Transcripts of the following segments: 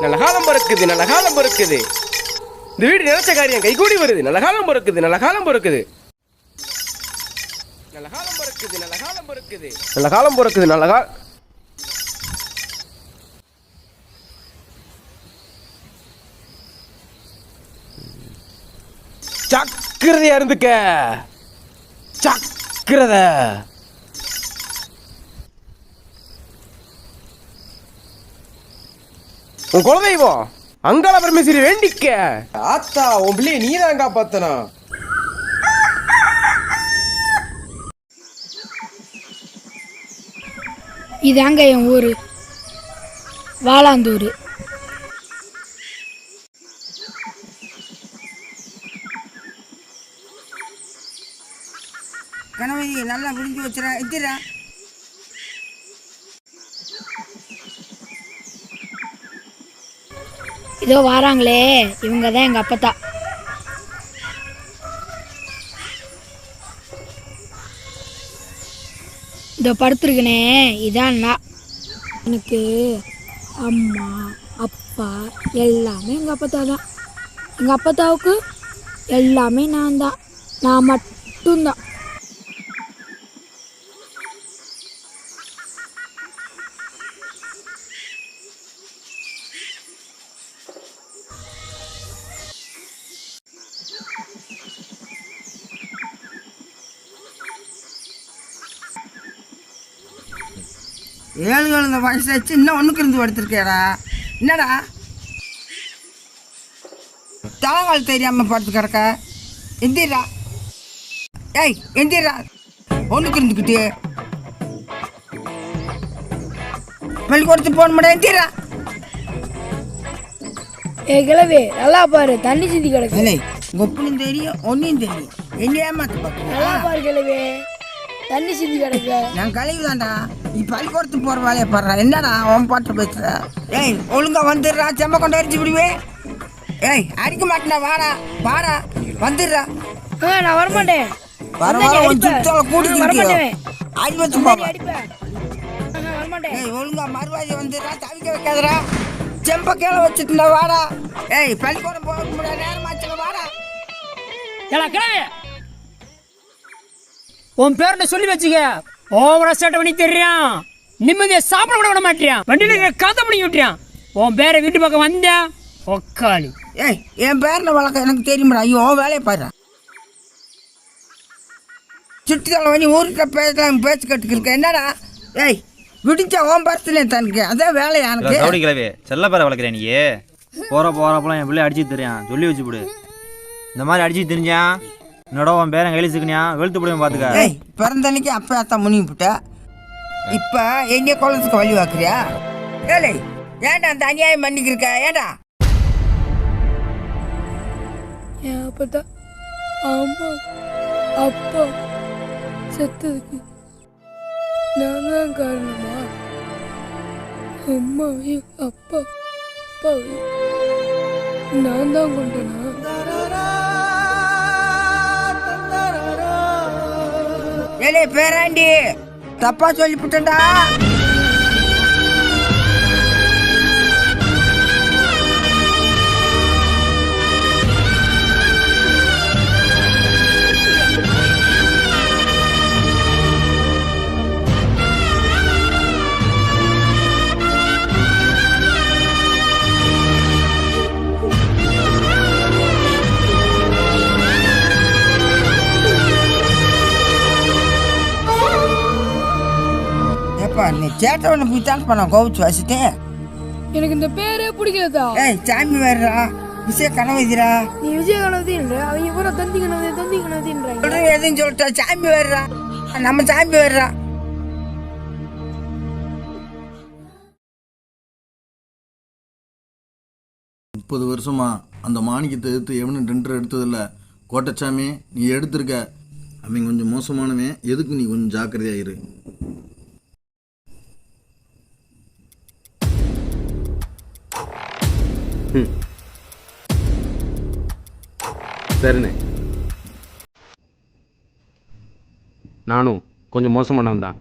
நல்ல காலம் பிறக்குது, நல்ல காலம் பிறக்குது. இந்த வீடு நினைச்ச காரியம் கைகூடி வருது. நல்ல காலம் பிறக்குது, நல்ல காலம் பிறக்குது. நல்ல காலம் பிறக்குது, நல்ல காலம் பிறக்குது. நல்ல காலம் பிறக்குது, நல்ல காலம். சக்கரதையா இருந்துக்க. சக்கரத உன் குலதெய்வம் அங்காள பரமேஸ்வரி வேண்டிக்க. ஆத்தா உன் பிள்ளைய நீ தான் காப்பாத்தணும். இதாங்க என் ஊரு வாலாந்தூர். கணவதி நல்லா விரிஞ்சு வச்சுறா எத்திரா. இதோ வாராங்களே இவங்க தான் எங்கள் அப்பத்தா. இதோ படுத்துருக்கனே இதான் நான். எனக்கு அம்மா அப்பா எல்லாமே எங்கள் அப்பத்தா தான். எங்கள் அப்பத்தாவுக்கு எல்லாமே நான் தான். நான் மட்டும்தான். ஏழு இந்த வயசாச்சு இன்னும் ஒன்றுக்கு இருந்து படுத்துருக்கேடா. என்னடா தலைகால் தெரியாமல் படுத்து கிடக்க. எந்திரா. ஏய் எந்திரா. ஒன்றுக்கு இருந்துக்கிட்டு பள்ளிக்கூடத்துக்கு போன முடியாது. எந்திரா. ஏ கிழவி நல்லா பாரு, தண்ணி சிந்தி கிடக்கு. இல்லை கொப்புனும் தெரியும் ஒன்றையும் தெரியும். என்ன ஏமாத்த பார்க்க. நல்லா பாரு கிழவி, தண்ணி சிந்தி கிடக்கு. நான் கழிவு தான்டா. நீ பள்ளிக்கூடத்துக்கு போகிற வேலையை பாடுறா. என்னடா உன் பாட்டு பேசுற? ஏய் ஒழுங்கா வந்துடுறா. செம்ம கொண்டு அடிச்சு விடுவே. ஏய் அடிக்க மாட்டேன்டா. வாடா வாடா வந்துடுறா. நான் வரமாட்டேன். அடி வச்சு போவேன். ஏய் ஒழுங்கா மறுவாதி வந்துடுறா. தவிக்க வைக்காதரா. செம்ப கீழே வச்சுட்டுண்டா. வாடா. ஏய் பள்ளிக்கூடம் போக முடியாது. நேரமாச்சுல வாடா. கிழவி உன் பேர்ல சொல்லி வச்சுக்க. ஓவரா சேட்டை பண்ணி தெரியான். நிம்மதியை சாப்பிட கூட விட மாட்டியான். வண்டியில கதை பண்ணி விட்டுறான். உன் பேரை வீட்டு பக்கம் வந்தேன் ஒக்காளி. ஏய் என் பேரில் வழக்கம் எனக்கு தெரியுமாடா. ஐயோ வேலையை பாரு. சுற்றுத்தலை பண்ணி ஊருக்கிட்ட பேசலாம். பேச்சு கட்டுக்கிருக்க. என்னடா ஏய் விடிச்சா ஓம் பர்சனே தனக்கு அதான் வேலை. எனக்கு கவுடி கிழவி செல்ல பேரை வளர்க்குறேன். நீ போகிறப்பெல்லாம் என் பிள்ளை அடிச்சு தெரியான். சொல்லி வச்சு விடு. இந்த மாதிரி அடிச்சு தெரிஞ்சான் என்னோட உன் பேரன் கையில் சிக்கனியா வெளுத்து போடுவேன் பார்த்துக்க. ஏய் பிறந்தன்னைக்கு அப்போ அத்தான் முனிவு போட்ட. இப்போ எங்கே குளத்துக்கு வழி வாக்குறியா? ஏழை ஏன்டா அந்த அநியாயம் பண்ணிக்கிருக்க? ஏண்டா என் அப்பத்தா அம்மா அப்பா செத்ததுக்கு நான் தான் காரணமா? அம்மாவையும் அப்பாவையும் நான் தான் கொண்டனா? ஏலே பேராண்டி தப்பா சொல்லிவிட்டா. நீ சேட்டவனை போய்த்தான் பண்ண கோவிச்சு வச்சுட்டேன். எனக்கு இந்த பேரே பிடிக்காதா? ஏய் சாமி வேறா. விஜய கணவதிரா. நீ விஜய கணவதின்ற அவங்க பூரா தந்தி கணவதின்றாங்க. எதுன்னு சொல்லிட்டா. சாமி வேறா. நம்ம சாமி வேறா. முப்பது வருஷமா அந்த மாணிக்கத்தை எடுத்து எவனும் டெண்டர் எடுத்ததில்ல. கோட்டச்சாமி நீ எடுத்திருக்க. அவன் கொஞ்சம் மோசமானவன். எதுக்கு நீ கொஞ்சம் ஜாக்கிரதையாயிரு. சரிண்ணே, நானும் கொஞ்சம் மோசமானவன் தான்.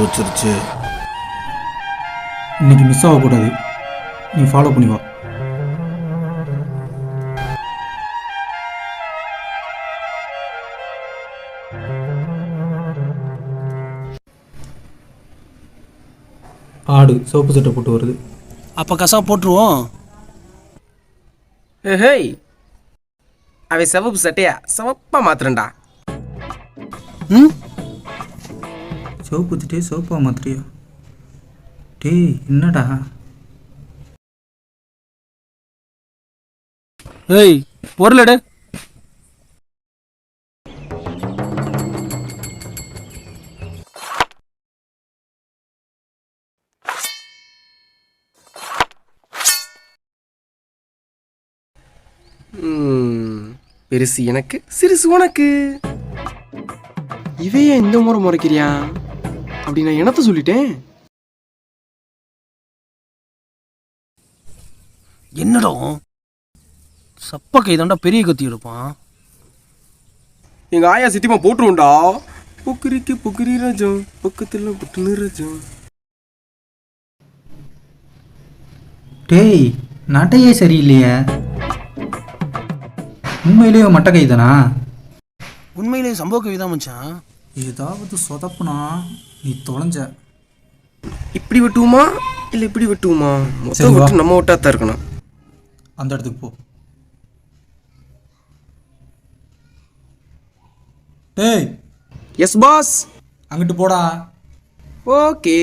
வச்சிருச்சு. இன்னைக்கு மிஸ் ஆகக்கூடாது. நீ ஃபாலோ பண்ணி வா. ஆடு சோப்பு சட்டை போட்டு வருது. அப்போ கசா போட்டுருவோம். ஹேய், அவன் சிவப்பு சட்டையா சிவப்பா மாத்திரண்டா. ம் சோப்பு சட்டையே சோப்பா மாத்திரியா? டேய் என்னடா? ஏய் பொருள் எடு. பெருசு எனக்கு, சிறுசு உனக்கு. இவைய இந்த முறை முறைக்கிறியா? அப்படி நான் என்னத்த சொல்லிட்டேன்? என்னடா சப்ப கைதாண்டா பெரிய கத்தி எடுப்பான். எங்க ஆயா சித்திமா போட்டுருவோண்டா. பொக்கிரிக்கு பொக்கிரி ரஜம், பக்கத்துல புட்டுனு ரஜம். டேய் நட்டையே சரியில்லையே. உண்மையிலேயே மட்டை கைதானா? உண்மையிலேயே சம்பவ கவி தான் மச்சான். ஏதாவது சொதப்புனா நீ தொலைஞ்ச. இப்படி வெட்டுவோமா இல்ல இப்படி வெட்டுவோமா? சரி, வா. மொத்தம் நம்ம விட்டாத்தான் இருக்கணும். அந்த இடத்துக்கு போ. டேய் எஸ் பாஸ். அங்கிட்டு போடா. ஓகே.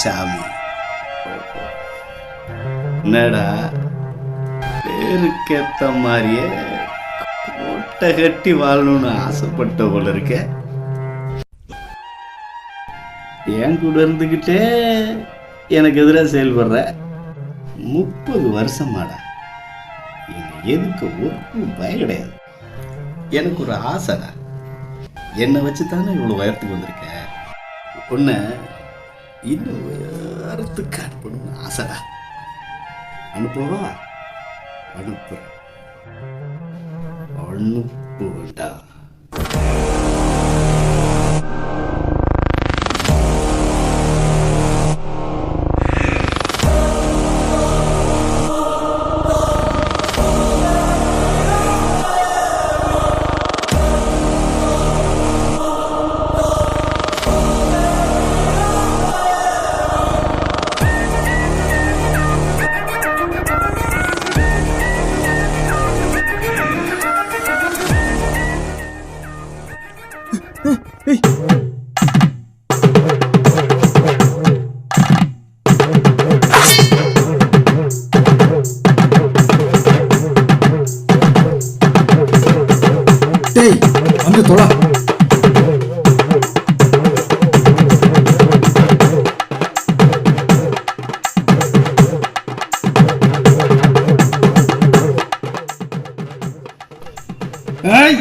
சாமி என்னடா பேருக்கேத்த மாதிரியே கோட்டை கட்டி வாழணும்னு ஆசைப்பட்ட போல இருக்க. என் கூட இருந்துக்கிட்டே எனக்கு எதிராக செயல்படுற 30 வருஷமாடா. எதுக்கு ஒரு பயம் கிடையாது. எனக்கு ஒரு ஆசைடா. என்னை வச்சு தானே இவ்வளோ உயரத்துக்கு வந்திருக்க. உன்னை இன்னும் உயரத்துக்கு அனுப்பணும்னு ஆசைடா. அனுப்புவா? அனுப்புறேன். அனுப்புவேன்டா. டேய் வந்து தொலை. ஏய்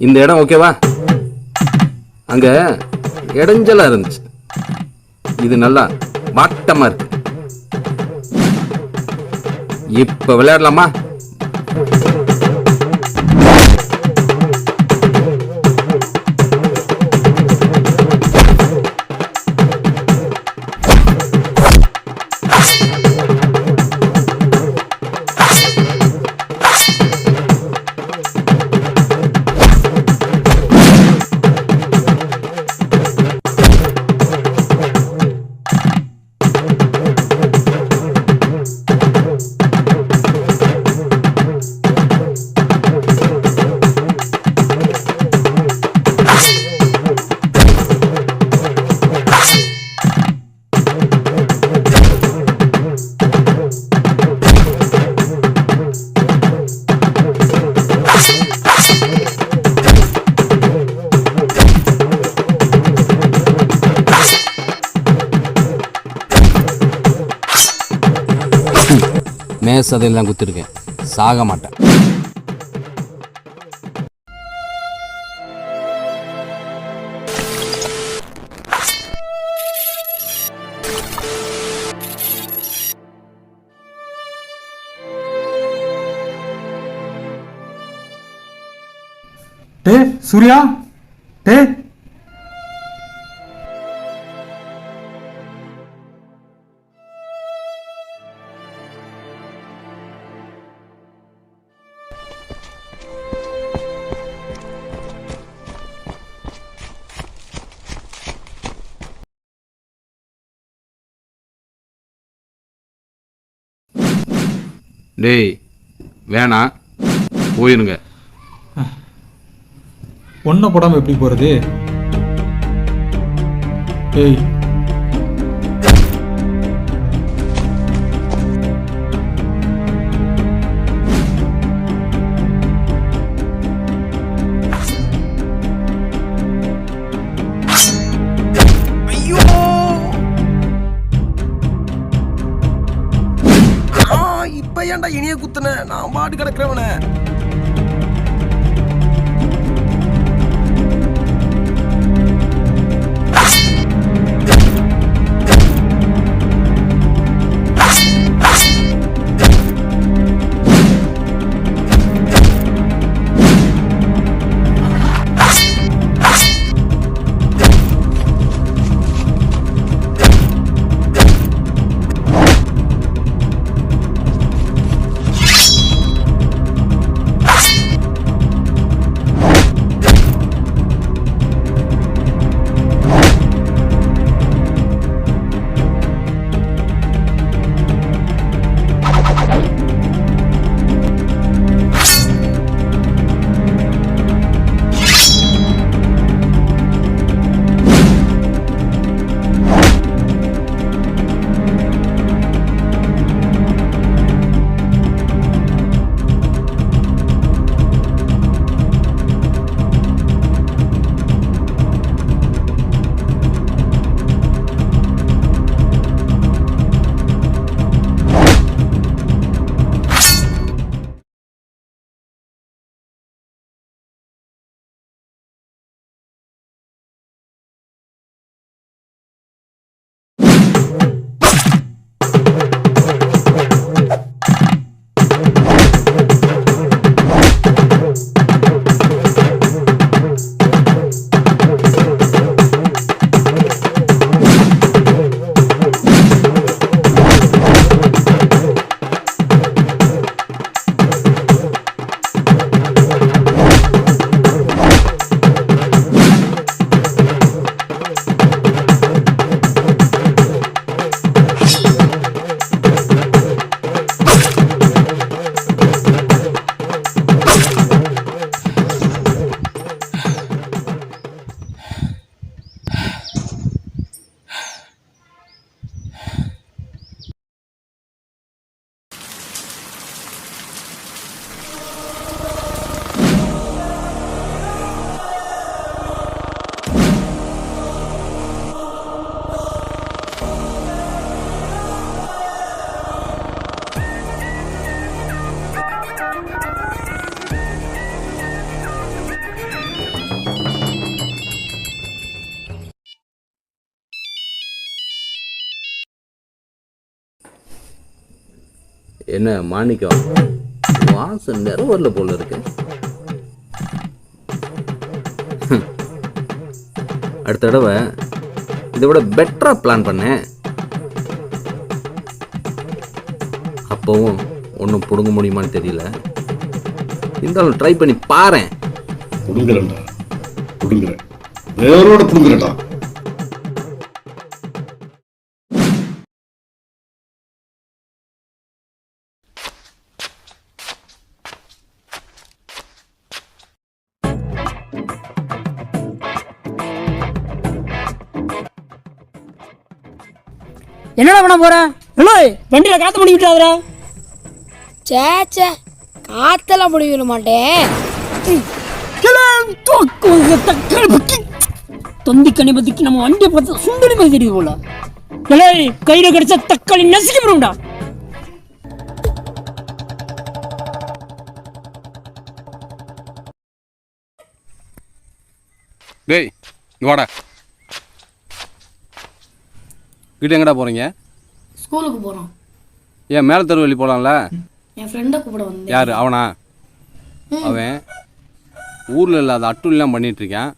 இந்த இடம் ஓகேவா? அங்க இடைஞ்சலா இருந்துச்சு, இது நல்லா வாட்டமா இருக்கு. இப்ப விளையாடலாமா? மேசதையெல்லாம் குத்திருக்கேன், சாக மாட்டேன். டே சூர்யா, டே டேய் வேணாம், போயிருங்க. ஒன்றை போடாமல் எப்படி போகிறது? ஏய் இப்ப ஏன்டா இனிய குத்துன? நான் பாட்டு கிடக்குறவன. என்ன மாணிக்கம், வாசம் நிறைவரல போல இருக்கு. அடுத்த தடவை இதை விட பெட்டரா பிளான் பண்ணேன். அப்பவும் ஒன்றும் பிடுங்க முடியுமான்னு தெரியல. இருந்தாலும் ட்ரை பண்ணி பாறேன். புடுங்குறேன்டா, புடுங்குறேன், வேரோட புடுங்குறேன்டா. என்னடா பண்ண போற? ஹலோ, வண்டியில காத்து பண்ணி விட்டாதரா. சே காத்தெல்லாம் முடி விட மாட்டேன். தொந்தி கனி பத்திக்கு நம்ம வண்டியை பார்த்து சுண்டலி மாதிரி தெரியுது போல. கையில கிடைச்ச தக்காளி நசுக்கி போடும்டா. டேய் இங்க வாடா. வீட்டு எங்கடா போறீங்க? ஸ்கூலுக்கு போறோம். ஏன் மேல தெரு வழி போலாம்ல? என் ஃப்ரெண்டை கூப்பிட வந்தேன். யாரு அவனா? அவன் ஊர்ல இல்லாத அட்டுலாம் பண்ணிட்டு இருக்கான்.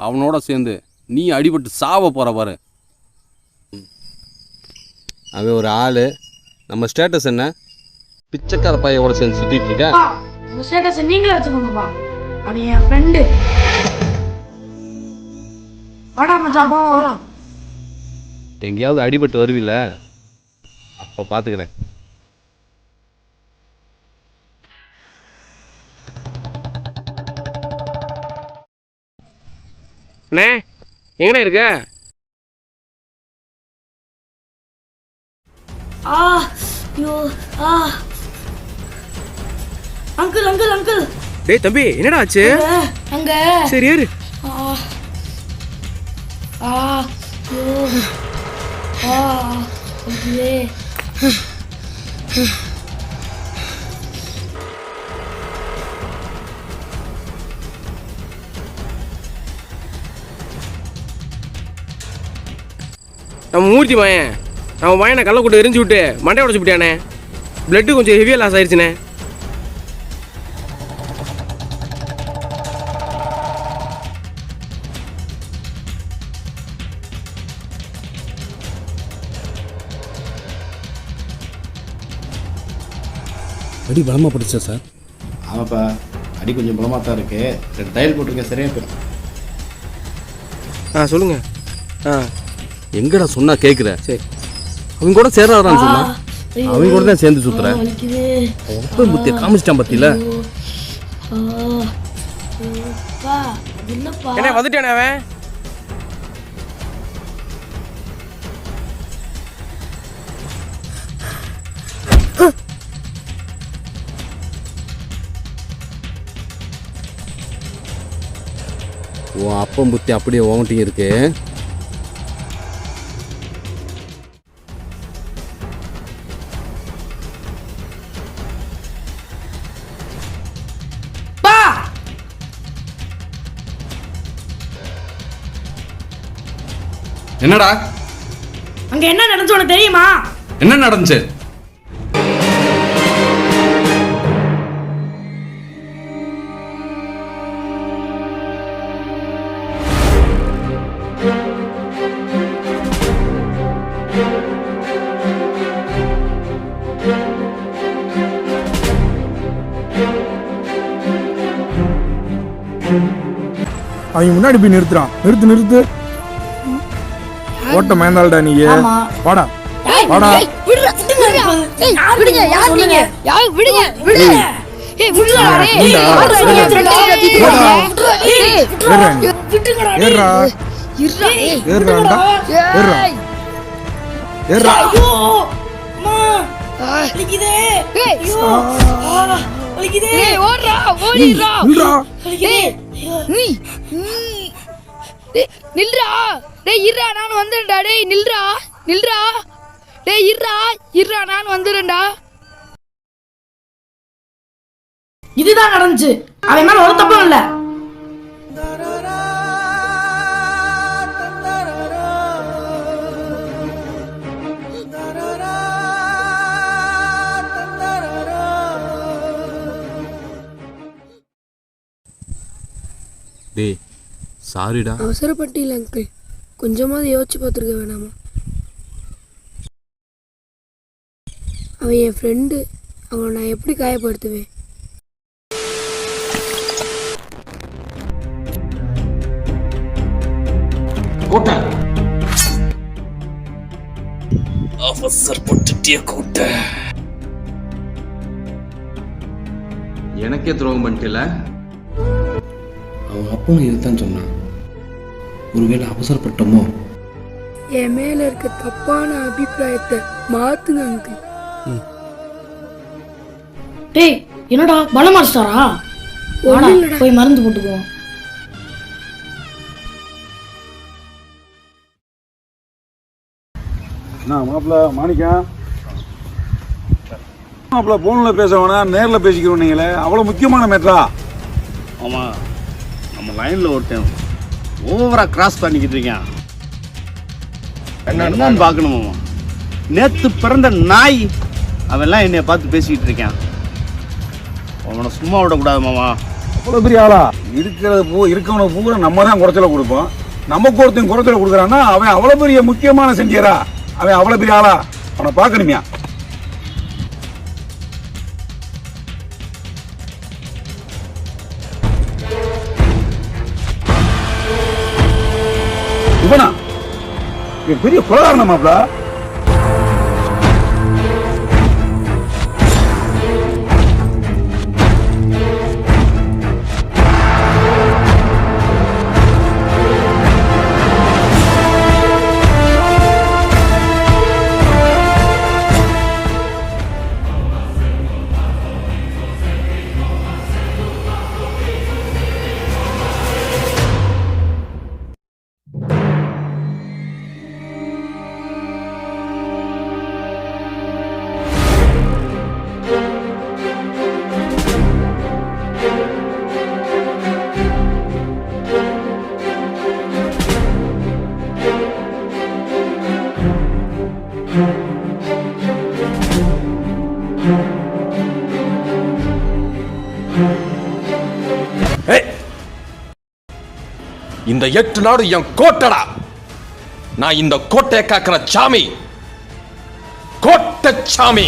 அவனோட சேர்ந்து நீ அடிபட்டு சாவ போற பாரு. அவன் ஒரு ஆளு. நம்ம ஸ்டேட்டஸ் என்ன? பிச்சைக்கார பையோட சேர்ந்து சுத்திட்டு இருக்க. உங்க ஸ்டேட்டஸ் நீங்களே வச்சுக்கோங்கப்பா. அவன் என் ஃப்ரெண்டு. வாடா மச்சான் போலாம். எங்கேயாவது அடிபட்டு வருவில்ல, அப்போ பார்த்துக்கிறேன். அண்ணே எங்கண்ணே இருக்க? Uncle uncle uncle. டேய் தம்பி, என்னடா ஆச்சு? அங்க சரி ஏறு. நம்ம மூர்த்தி பையன், நம்ம பையனை கள்ள கூட்டு எரிஞ்சு விட்டு மண்டை உடச்சு விட்டானே. பிளட்டு கொஞ்சம் ஹெவியாக லாஸ் ஆயிடுச்சுண்ணே. அடி பலமாக படிச்சா சார்? ஆமாப்பா, அடி கொஞ்சம் பலமாக தான் இருக்கு. 2 டைல் போட்டிருக்கேன், சரியா போயிடும். சொல்லுங்க. எங்கடா சொன்னா கேட்குற? சரி, அவங்க கூட சேர்றான்னு சொன்னா அவங்க கூட தான் சேர்ந்து சுத்துறேன். புத்திய காமிச்சிட்டான் பத்தியில. என்ன வந்துட்டானே அவன்? உன் அப்பம் புத்தி அப்படியே ஓங்கிட்டையும் இருக்கு. என்னடா அங்க என்ன நடந்துச்சு உனக்கு தெரியுமா? என்ன நடந்துச்சு? அவங்க முன்னாடி போய் நிறுத்துறான். நிறுத்து. ஓட்ட மயந்தாள்டா நீ. வாடா வாடா. விடுங்க, யார் நீங்க? யார் விடுங்க, விடுங்க. ஏய் விடுடா டேய். ஏறா ஏறாடா ஏறா. ஐயோ அம்மா வலிக்குதே. ஐயோ வலிக்குதே. ஏய் ஓடுடா, ஓடிடா. வலிக்குதே. நில்றா டேய், இருடா நான் வந்துறேன்டா. டேய் நில்றா டேய், இருடா நான் வந்துறேன்டா. இதுதான் நடந்துச்சு. அவன் மேல ஒரு தப்பும் இல்ல. டேய் சாரிடா. அவசரப்பட்டில்ல அங்கிள், கொஞ்சமாவது யோசிச்சு பார்த்துருக்க வேணாமா? அவன் என் ஃப்ரெண்டு, அவனை நான் எப்படி காயப்படுத்துவேன்? அவசரப்பட்டுட்டிய கூட்ட. எனக்கே துரோகம் பண்ணிட்டல. அவன் அப்பவும் இதுதான் சொன்னான். ஒருவேளை அவசரப்பட்டோமோ? என் மேல இருக்க தப்பான அபிப்பிராயத்தை மாத்துங்க அங்கிள். டேய் என்னடா பலம் மாஸ்டரா? போய் மருந்து போட்டுக்குவோம். மாப்பிள்ள மாணிக்கம், மாப்பிள்ள போன்ல பேச வேணாம், நேர்ல பேசிக்கிறோம். நீங்களே அவ்வளவு முக்கியமான மேட்டரா? ஆமா, நம்ம லைன்ல ஒருத்தன் ஓவரா கிராஸ் பண்ணிக்கிட்டு இருக்கான். என்னன்னு பார்க்கணுமாமா? நேத்து பிறந்த நாய் அவெல்லாம் என்னைய பார்த்து பேசிக்கிட்டு இருக்கான். அவனை சும்மா விடக்கூடாது மாமா. அவ்வளவு பெரிய ஆளா? இருக்கவனை பூரா நம்ம தான் குறைச்சல கொடுப்போம். நமக்கு ஒருத்தன் குறைச்சல கொடுக்குறான்னா அவன் அவ்வளவு பெரிய முக்கியமான செஞ்சரா? அவன் அவ்வளவு பெரிய ஆளா? அவனை பார்க்கணுமியா? இவனா பெரிய கொலகாரனா மாப்ள? இந்த 8 நாடு என் கோட்டடா. நான் இந்த கோட்டையை காக்கிற சாமி, கோட்டை சாமி.